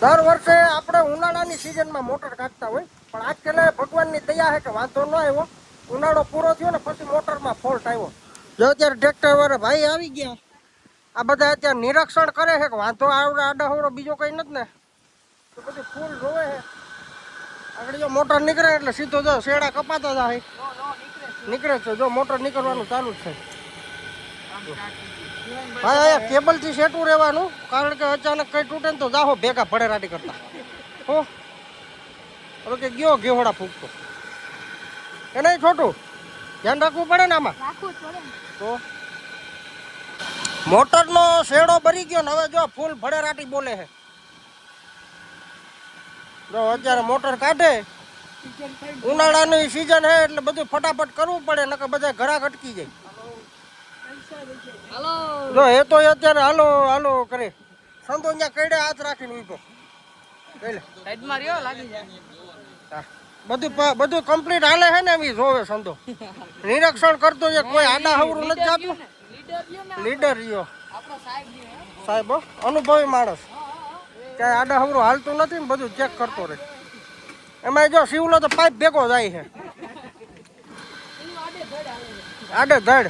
દર વર્ષે આપણે ઉનાળાની સિઝનમાં મોટર કાઢતા હોય, પણ આજકાલ ભગવાનની દયા છે કે વાંધો ન આવ્યો. ઉનાળો પૂરો થયો ને પછી મોટરમાં ફોલ્ટ આવ્યો. જો અત્યારે ટ્રેક્ટર વાળા ભાઈ આવી ગયા, આ બધા અત્યારે નિરીક્ષણ કરે છે કે વાંધો આવડે આડાહવડો બીજો કઈ નથી ને, તો બધું ફૂલ જોવે છે. આગળ જો મોટર નીકળે એટલે સીધો જો શેડા કપાતા જાય નીકળે છે. જો મોટર નીકળવાનું ચાલુ જ છે ભાઈ. અહીંયા કેબલથી સેટું રહેવાનું, કારણ કે અચાનક કઈ તૂટે ને તો જાહો ભેગા ભડેરાટી કરતા. હો હવે કે ગયો ઘેવડા ફૂંકતો એ નહીં, છોટું ધ્યાન રાખવું પડે ને આમાં. તો મોટરનો શેડો ભરી ગયો ને હવે જો ફૂલ ભડેરાટી બોલે છે. જો અત્યારે મોટર કાઢે, ઉનાળાની સિઝન છે એટલે બધું ફટાફટ કરવું પડે, નકર બધા ઘરાક અટકી જાય. જો એ તો અત્યારે હાલો હાલો કરે. સંતો ત્યાં કઈડે હાથ રાખીને ઉભો બધું કમ્પ્લીટ હાલે છે ને એમ જોવે. સંતો નિરીક્ષણ કરતો છે, કોઈ આડા હવરું નથી જાતું. લીડર રહ્યો સાહેબ, અનુભવી માણસ, ક્યાંય આડા હવરું હાલતું નથી ને બધું ચેક કરતો રહે. એમાં જો શિવલો તો પાઇપ ભેગો જાય છે આડે ધડ.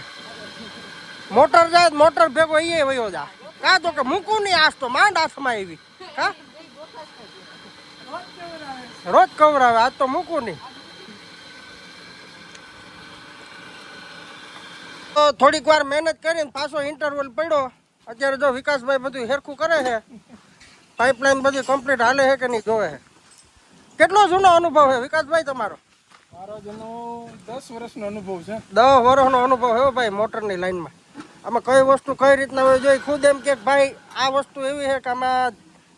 મોટર જાય મોટર ભેગો એ વયો જા. કાં તો કે મૂકું નહીં, આજ તો માંડ હાથમાં આવી. હા રોજ કવરાવે, આજ તો મૂકું નહીં. તો થોડીક વાર મહેનત કરીને પાછો ઇન્ટરવલ પડ્યો. અત્યારે જો વિકાસભાઈ બધું હેરખું કરે છે, પાઇપલાઇન બધી કમ્પ્લીટ હાલે છે કે નહીં જોવે છે. કેટલો જૂનો અનુભવ છે વિકાસભાઈ તમારો? મારો જૂનો 10 વર્ષનો અનુભવ છે. 10 વર્ષનો અનુભવ છે ભાઈ મોટરની લાઈનમાં. આમાં કઈ વસ્તુ કઈ રીતના હોય જોઈ ખુદ એમ કે ભાઈ આ વસ્તુ એવી છે કે આમાં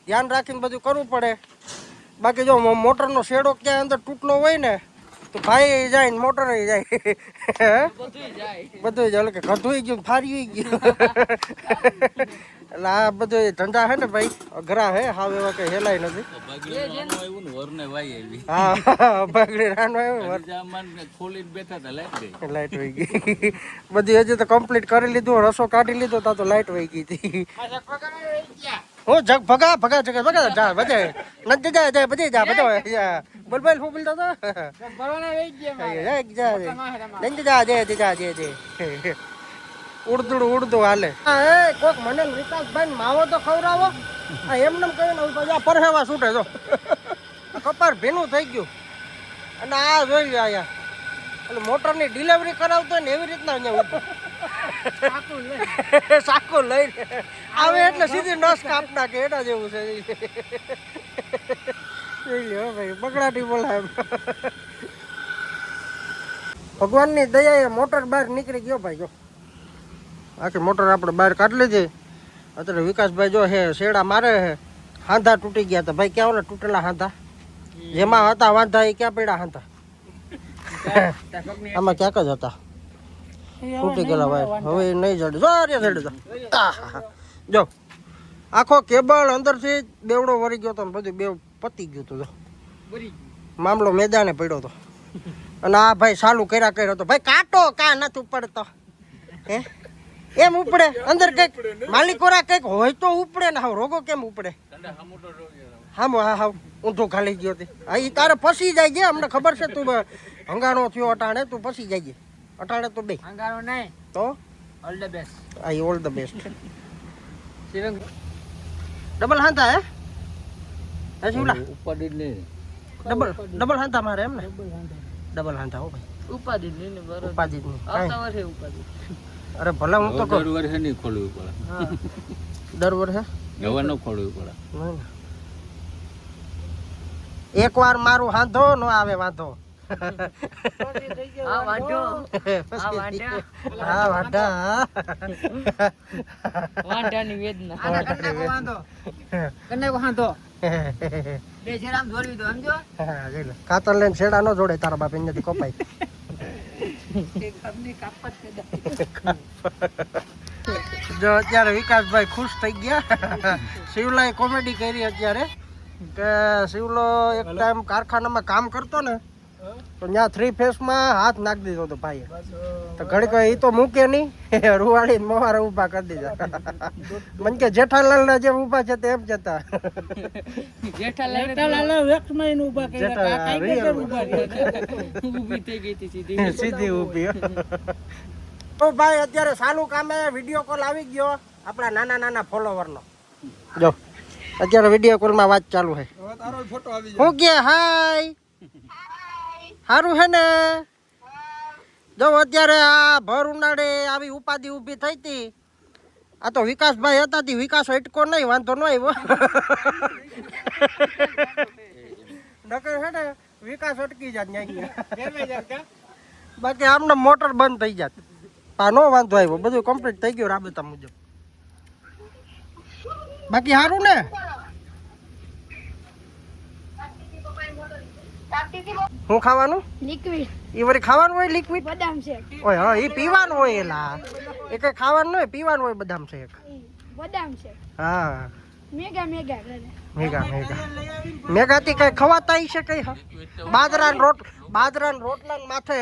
ધ્યાન રાખીને બધું કરવું પડે. બાકી જો મોટરનો શેડો ક્યાંય અંદર તૂટલો હોય ને તો ભાઈ જાય ને મોટર જાય, બધું જાય કે ગધું ગયું ફારી ગયું. એટલે આ બધું ધંધા છે ને ભાઈ અઘરા હે, હાવ એવા કઈ હેલાય નથી. હા બાગડી રાનો લાઈટ વહી ગઈ બધી. હજી તો કમ્પ્લીટ કરી લીધું, રસો કાઢી લીધો તા તો લાઈટ વહી ગઈ હતી. હું જગ ભગા ભગા જગ ભગા જા બધે નથી જાય જાય બધી જા બધો બોલ બોલ હું બોલતો હતો ઉડતું ઉડતું હાલે. એ કોક મને વિકાસભાઈ માવો તો ખવડાવો. એમને કહીને પરહેવા છૂટે જો કપાર ભીનું થઈ ગયું. અને આ જોઈ આયા એટલે મોટરની ડિલિવરી કરાવતો ને એવી રીતના અહીંયા ઉભો સાકો લઈને આવે એટલે સીધી નસ કાપ નાખે એના જેવું છે. ભાઈ બગડાટી બોલાય. ભગવાનની દયા એ મોટર બહાર નીકળી ગયો ભાઈ. જો આખી મોટર આપણે બહાર કાઢી લીધી. અત્યારે વિકાસભાઈ જો હે શેડા મારે હે. હાંધા તૂટી ગયા હતા ભાઈ. ક્યાં ઓલા તૂટેલા હાંધા જેમાં હતા વાંધા એ ક્યાં પડ્યા હાંધા? આમાં ક્યાંક જ હતા, તૂટી ગયેલા ભાઈ. હવે નહીં જડે. જો જડે જો આખો કેબલ અંદરથી બેવડો વળી ગયો હતો, બધું બે પતી ગયું હતું. જો મામલો મેદાને પડ્યો હતો. અને આ ભાઈ ચાલુ કર્યા કર્યો હતો. ભાઈ કાંટો કા નથી ઉપડતો હે? એમ ઉપડે અંદર કઈક માલિકોરા કઈક હોય તો ઉપડે ને. હાવ રોગો કેમ ઉપડે? હા હા ઊંધો ખાલી ગયો હતી. હા એ તારે ફસી જાય છે, અમને ખબર છે. તું હંગાણો થયો અટાણે, તું ફસી જાય છે અટાણે. તો બે હંગાણો નહીં તો ઓલ ધ બેસ્ટ. હા ઓલ ધ બેસ્ટ. ડબલ હાંતા હે શિવલા? ઉપાડી લે. ડબલ હાંતા મારે એમ ને? ડબલ હાંતા હો ભાઈ. ઉપાડી લે ને બરોબર. ઉપાડી ને આવતા વર્ષે ઉપાડી. અરે ભલા હું તો દર વર્ષે નહીં ખોલવું પડે. દર વર્ષે હવે ન ખોલવું પડે. એક વાર મારું હાંધો નો આવે વાંધો. હા વાંધો હા વાંધા વાંધાની વેદના વાંધો કને વાંધો બે શેરામ જોડી દો સમજો. હા જોઈ લે. કાતર લઈને શેડા નો જોડે તારા બાપ અહીંયાથી કપાય. જો અત્યારે વિકાસભાઈ ખુશ થઈ ગયા. શિવલાએ કોમેડી કરી અત્યારે કે શિવલો એક ટાઈમ કારખાનામાં કામ કરતો ને તો ત્યાં 3 ફેસમાં હાથ નાખી દીધો તો ભાઈએ. બસ તો ઘડીક એ તો મૂકે નહીં, રૂવાડી મોહારે ઊભા કરી દીધા. મને કે જેઠાલાલ ના જેમ ઊભા છે તેમ જતા. સીધી ઊભી. તો ભાઈ અત્યારે સાલું કામે વિડીયો કોલ આવી ગયો આપણા નાના નાના ફોલોવરનો. જો અત્યારે વિડીયો કોલમાં વાત ચાલુ છે. હવે તારો ફોટો આવી હું કે હાય સારું છે ને? જો અત્યારે આ ભર ઉનાળે આવી ઉપાધિ ઊભી થઈ હતી. આ તો વિકાસભાઈ હતા તી વિકાસ અટકો નહીં, વાંધો ન આવ્યો. નકર છે ને વિકાસ અટકી જાત ન્યા. બાકી આમને મોટર બંધ થઈ જાત. આ નો વાંધો આવ્યો, બધું કમ્પ્લીટ થઈ ગયું રાબેતા મુજબ. બાકી સારું ને? શું ખાવાનું? લિક્વિડ એ વળી ખાવાનું હોય લિક્વિડ? બદામ શેક. ઓય હા, એ પીવાનું હોય એલા. એ કઈ ખાવાનું હોય, પીવાનું હોય બદામ શેક. બદામ શેક હા મેગા મેગા મેગા મેગા મેગાથી કઈ ખવાતા છે કઈ? બાજરાના રોટલા માથે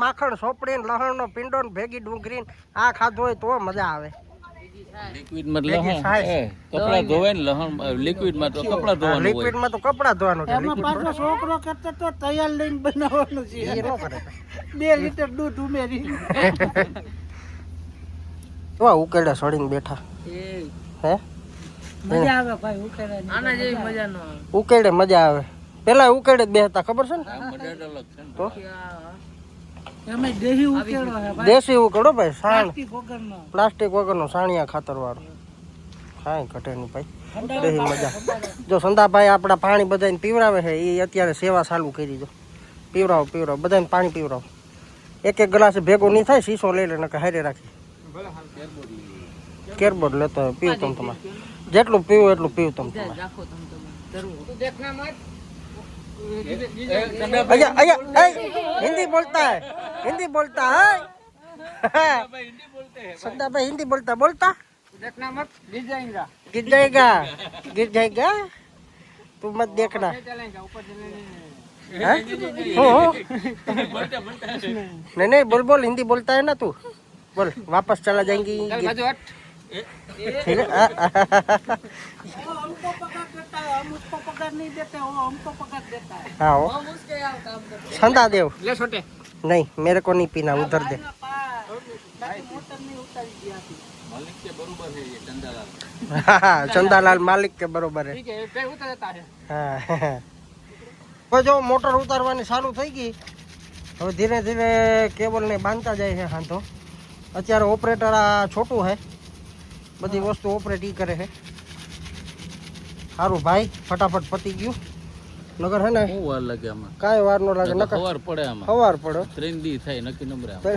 માખણ સોપડી લહણ નો પીંડો ને ભેગી ડુંગળી આ ખાધું હોય તો મજા આવે. લિક્વિડ માં લહણ કપડા ધોવાય ને લહણ લિક્વિડ માં તો કપડા ધોવાનું હોય. લિક્વિડ માં તો કપડા ધોવાનું છે. એમાં પાછો છોકરો કરતા તો તૈયાર લઈને બનાવવાનું છે. એ નો કરે. 2 લીટર દૂધ ઉમેરી તો ઉકેડે સડીને બેઠા હે. મજા આવે ભાઈ ઉકેડાની. આના જેવી મજા ન આવે. ઉકેડે મજા આવે. પેલા ઉકેડે જ બેહતા ખબર છે ને? આ મડેડ અલગ છે ને. તો એમાં દેહી ઉકેડો છે ભાઈ. દેશી ઉકેડો ભાઈ, સાણ પ્લાસ્ટિક વગરનો. પ્લાસ્ટિક વગરનો સાણિયા ખાતર વાળો. કાંઈ ઘટે નહીં ભાઈ, દેહી મજા. જો સંદાભાઈ આપણા પાણી બધાને પીવડાવે છે. એ અત્યારે સેવા ચાલુ કરી દો. પીવડાવો બધાને પાણી પીવડાવો. એક ગ્લાસ ભેગો નહીં થાય, શીશો લઈ લે નકર હારે રાખી. કેરબોર્ડ લેતો હોય, પીવું તમે તમારે જેટલું પીવું એટલું પીવું તમે તમારે. हिंदी बोलता है संदाभाई हिंदी बोलता देखना मत गिर जाएगा तू मत देखना. हाँ? नहीं बोल हिंदी बोलता है ना तू, बोल वापस चला जाएंगी. ठीक है. हमको पकड़ देता है, हम उसको पकड़ नहीं देते, वो हमको पकड़ देता है. हाँ हो संदा देव ले छोटे नहीं मेरे को नहीं पीना, उधर दे. मोटर नहीं उतारी दिया थी. માલિક કે બરોબર છે એ ચંદાલાલ. चंदालाल मालिक के बरोबर है. ठीक है पे उतर देता है. હા હવે જો મોટર ઉતારવાની ચાલુ થઈ ગઈ. હવે ધીરે ધીરે કેબલને બાંધતા જાય છે હાંધો. અત્યારે ઓપરેટર આ છોટું છે, બધી વસ્તુ ઓપરેટ ઈ કરે છે. સારું ભાઈ ફટાફટ પતી ગયું. નગર હે ને શું વાર લાગે આમાં? કાંઈ વાર ન લાગે. નકર સવાર પડે આમાં. સવાર પડે 3 દી થાય નક્કી નંબરે આમાં.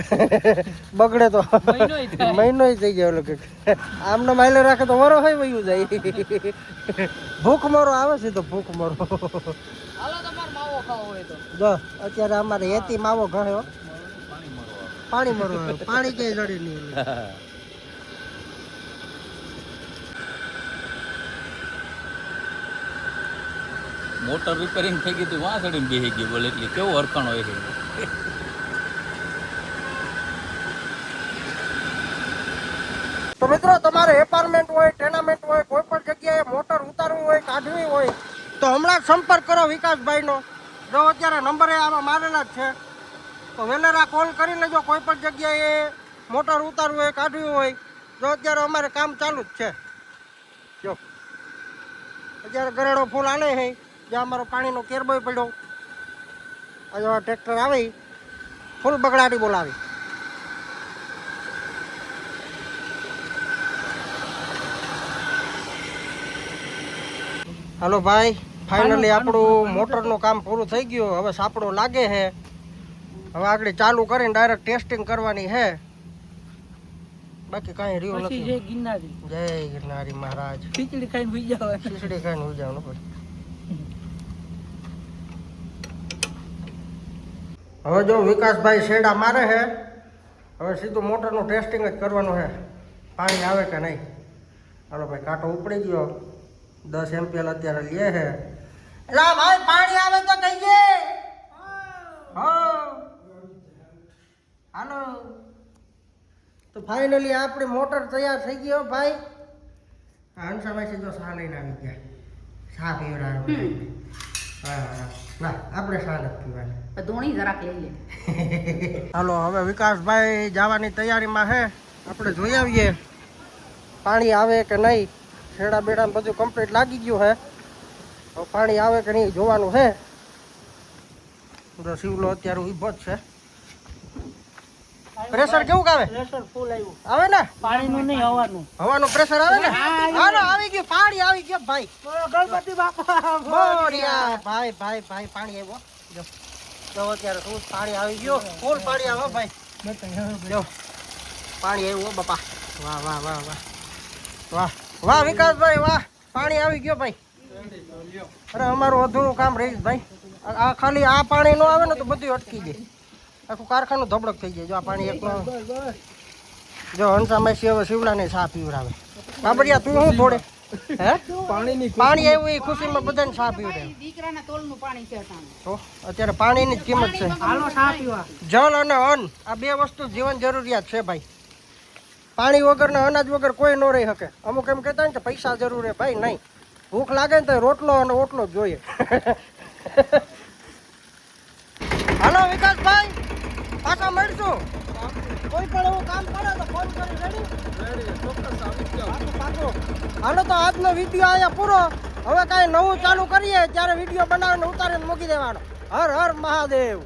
બગડે તો મહિનો થઈ ગયો લોકો. આમને માઇલે રાખે તો વરો હોય વયું જાય. ભૂખ મરો આવે છે તો ભૂખ મરો. હાલો તમાર માવો ખાવો હોય તો. જો અત્યારે અમારે હેતી માવો ગણ્યો. પાણી મરો પાણી ક્યાંય જડી નહીં. મોટર રિપેરિંગ થઈ ગઈ હતી, વાં ચડીને બેસી ગઈ. બોલે એટલે કેવો હરખાણ હોય છે. તો મિત્રો તમારે એપાર્ટમેન્ટ હોય, ટેનામેન્ટ હોય, કોઈ પણ જગ્યાએ મોટર ઉતારવું હોય, કાઢવી હોય તો હમણાં જ સંપર્ક કરો વિકાસભાઈનો. જો અત્યારે નંબરે આમાં મારેલા જ છે, તો વહેલેરા કોલ કરી લેજો. કોઈ પણ જગ્યાએ મોટર ઉતારવું હોય, કાઢવી હોય, જો અત્યારે અમારે કામ ચાલુ જ છે. જો અત્યારે ગરેડો ફૂલ આલે છે, જ્યાં અમારો પાણીનો કેરબોય પડ્યો. આજે ટ્રેક્ટર આવી ફૂલ બગડાટી બોલાવી. હાલો ભાઈ, ફાઇનલી આપણું મોટરનું કામ પૂરું થઈ ગયું. હવે સાપડો લાગે છે. હવે આગળ ચાલુ કરીને ડાયરેક્ટ ટેસ્ટિંગ કરવાની છે. બાકી કાંઈ રહ્યું પછી નથી. જય ગિરનારી. જય ગિરનારી મહારાજ. ખીચડી ખાઈને સુઈ જાવ. ખીચડી ખાઈને હોઈ જવાનું ભાઈ. હવે જો વિકાસભાઈ શેડા મારે છે. હવે સીધું મોટરનું ટેસ્ટિંગ જ કરવાનું છે, પાણી આવે કે નહીં. હાલો ભાઈ, કાંટો ઉપડી ગયો. 10 એમ્પિયર અત્યારે લે છે. એલા ભાઈ પાણી આવે તો કહીએ. હાલો તો ફાઇનલી આપણી મોટર તૈયાર થઈ ગયો ભાઈ. હંસાભાઈ સીધો સા લઈને આવી ગયા. સા પીવડાવે. હા ના આપણે સા નથી પીવાની. ધોણી જરાક લઈ લે. હાલો હવે વિકાસભાઈ જવાની તૈયારીમાં હે. આપણે જોઈ આવીએ પાણી આવે કે નહીં. છેડા બેડા બધું કમ્પ્લીટ લાગી ગયું હે. હવે પાણી આવે કે નહીં જોવાનું છે. તો શિવલો અત્યારે ઊભો જ છે. પ્રેશર કેવું આવે? પ્રેશર ફૂલ આવ્યું. આવે ને? પાણીનું નહીં, હવાનું. હવાનું પ્રેશર આવે ને? હાલો આવી ગયું પાણી આવી ગયું ભાઈ. ગણપતિ બાપા બોરિયા ભાઈ ભાઈ ભાઈ પાણી આવ્યો. જો જો અત્યારે શું પાણી આવી ગયું. ફૂલ પાણી આવે ભાઈ. જો પાણી આવ્યું બાપા. વાહ વાહ વાહ વાહ વાહ વાહ વિકાસભાઈ વાહ પાણી આવી ગયો ભાઈ. અરે અમારું અધૂરું કામ રહી ભાઈ. આ ખાલી આ પાણી નો આવે ને તો બધું અટકી જાય. આખું કારખાનું ધબડક થઈ જાય. જો આ પાણી એકલો. જો હંસામાં હવે શિવલાને ચા પીવડાવે. બાબરિયા તું શું થોડે હે પાણી આવ્યું એ ખુશીમાં બધાને ચા પીવડાવે. દીકરાના તોલનું પાણી છે અટાણે. તો અત્યારે પાણીની જ કિંમત છે. હાલો ચા પીવા. જળ અને અન્ન આ બે વસ્તુ જીવન જરૂરિયાત છે ભાઈ. પાણી વગર ને અનાજ વગર કોઈ ન રહી શકે. અમુક એમ કહેતા ને કે પૈસા જરૂર છે ભાઈ. નહીં, ભૂખ લાગે ને તો રોટલો અને ઓટલો જ જોઈએ. હાલો વિકાસભાઈ પાછા મળશું. કોઈ પણ એવું કામ કરે તો ફોન કરી. રેડી? હાલો તો આજનો વિડીયો અહીંયા પૂરો. હવે કાંઈ નવું ચાલુ કરીએ ત્યારે વિડીયો બનાવીને ઉતારીને મૂકી દેવાનો. હર હર મહાદેવ.